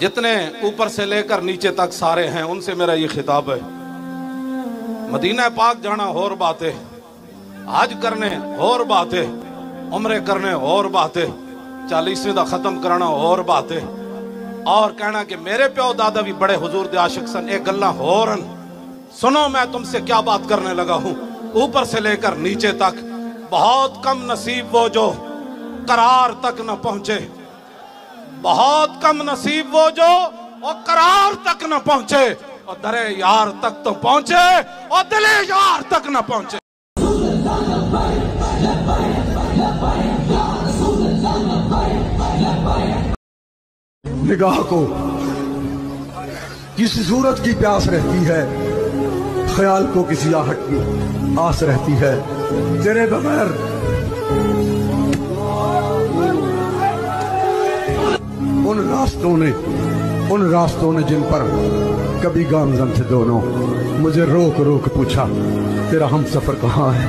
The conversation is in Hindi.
जितने ऊपर से लेकर नीचे तक सारे हैं उनसे मेरा ये खिताब है। मदीना पाक जाना और बात है, हज करने और बात है, उम्रे करने और बात है, 40वें दा खत्म करना और बात है, और कहना कि मेरे प्यो दादा भी बड़े हुजूर दे आशिक सन। एक गल्ला होर सुनो, मैं तुमसे क्या बात करने लगा हूं। ऊपर से लेकर नीचे तक बहुत कम नसीब वो जो करार तक न पहुंचे, बहुत कम नसीब वो जो और करार तक न पहुंचे, और दरे यार तक तो पहुंचे और दिले यार तक न पहुंचे। निगाह को किसी सूरत की प्यास रहती है, ख्याल को किसी आहट की आस रहती है। तेरे बगैर उन रास्तों ने जिन पर कभी गामजन थे दोनों, मुझे रोक रोक पूछा तेरा हम सफर कहाँ है।